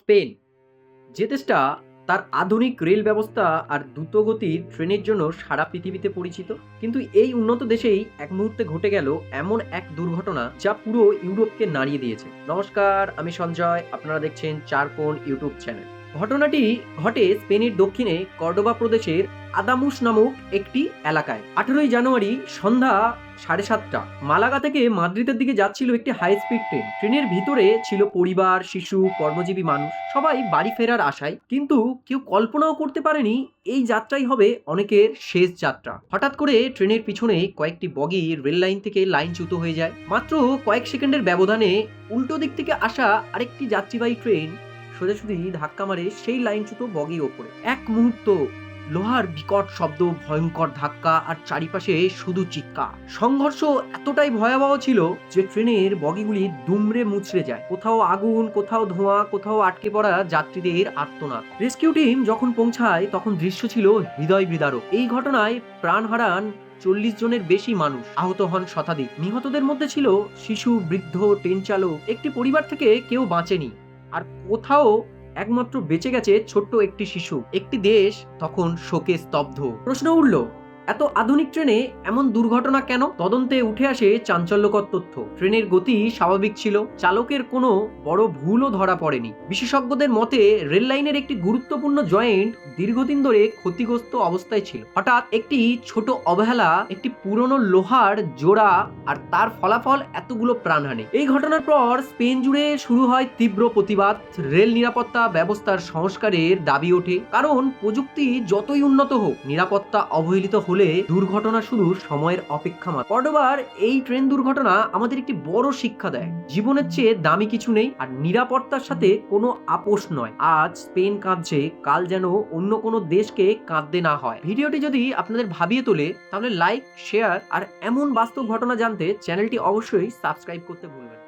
Spain, যে দেশটা তার আধুনিক রেল ব্যবস্থা আর দ্রুতগতির ট্রেনের জন্য সারা পৃথিবীতে পরিচিত। কিন্তু এই উন্নত দেশেই এক মুহূর্তে ঘটে গেল এমন এক দুর্ঘটনা যা পুরো ইউরোপকে নাড়িয়ে দিয়েছে। নমস্কার, আমি সঞ্জয়, আপনারা দেখছেন চারকোণ ইউটিউব চ্যানেল। ঘটনাটি ঘটে স্পেনের দক্ষিণে কর্ডোবা প্রদেশের আদামুস নামক একটি এলাকায়। 18ই জানুয়ারি সন্ধ্যা 7:30টা মালাগা থেকে মাদ্রিদের দিকে যাচ্ছিল একটি হাই স্পিড ট্রেন। ট্রেনের ভিতরে ছিল পরিবার, শিশু, কর্মজীবী মানুষ, সবাই বাড়ি ফেরার আশায়। কিন্তু কেউ কল্পনাও করতে পারেনি এই যাত্রাই হবে অনেকের শেষ যাত্রা। হঠাৎ করে ট্রেনের পিছনে কয়েকটি বগি রেল লাইন থেকে লাইনচ্যুত হয়ে যায়। মাত্র কয়েক সেকেন্ডের ব্যবধানে উল্টো দিক থেকে আসা আরেকটি যাত্রীবাহী ট্রেন সোজাসুজি ধাক্কা মারে সেই লাইনচ্যুত বগির ওপরে। এক মুহূর্ত, লোহার বিকট শব্দ, ভয়ঙ্কর ধাক্কা আর চারিপাশে শুধু চিৎকার। সংঘর্ষ এতটাই ভয়াবহ ছিল যে ট্রেনের বগিগুলি দুমড়ে মুচড়ে যায়। কোথাও আগুন, কোথাও ধোঁয়া, কোথাও আটকে পড়া যাত্রীদের আর্তনাদ। রেস্কিউ টিম যখন পৌঁছায় তখন দৃশ্য ছিল হৃদয় বিদারক। এই ঘটনায় প্রাণ হারান 40 জনের বেশি মানুষ, আহত হন শতাধিক। নিহতদের মধ্যে ছিল শিশু, বৃদ্ধ, ট্রেন চালক। একটি পরিবার থেকে কেউ বাঁচেনি, আর কোথাও একমাত্র বেঁচে গেছে ছোট্ট একটি শিশু। একটি দেশ তখন শোকে স্তব্ধ। প্রশ্ন উঠল, এত আধুনিক ট্রেনে এমন দুর্ঘটনা কেন? তদন্তে উঠে আসে চাঞ্চল্যকর তথ্য। ট্রেনের গতি স্বাভাবিক ছিল, চালকের কোনো বড় ভুলও ধরা পড়েনি। বিশেষজ্ঞদের মতে রেল লাইনের একটি গুরুত্বপূর্ণ জয়েন্ট দীর্ঘদিন ধরে ক্ষতিগ্রস্ত অবস্থায় ছিল। হঠাৎ একটি ছোট অবহেলা, একটি পুরনো লোহার জোড়া, আর তার ফলাফল এতগুলো প্রাণহানি। এই ঘটনার পর স্পেন জুড়ে শুরু হয় তীব্র প্রতিবাদ। রেল নিরাপত্তা ব্যবস্থার সংস্কারের দাবি ওঠে, কারণ প্রযুক্তি যতই উন্নত হোক, নিরাপত্তা অবহেলিত হলে দুর্ঘটনা শুধু সময়ের অপেক্ষা মাত্র। কর্ডোবার এই ট্রেন দুর্ঘটনা আমাদের একটি বড় শিক্ষা দেয়, জীবনের চেয়ে দামি কিছু নেই, আর নিরাপত্তার সাথে কোনো আপোষ নয়। আজ স্পেন কাঁদছে, কাল যেন অন্য কোনো দেশকে কাঁদতে না হয়। ভিডিওটি যদি আপনাদের ভাবিয়ে তোলে তাহলে লাইক, শেয়ার আর এমন বাস্তব ঘটনা জানতে চ্যানেলটি অবশ্যই সাবস্ক্রাইব করতে ভুলবেন না।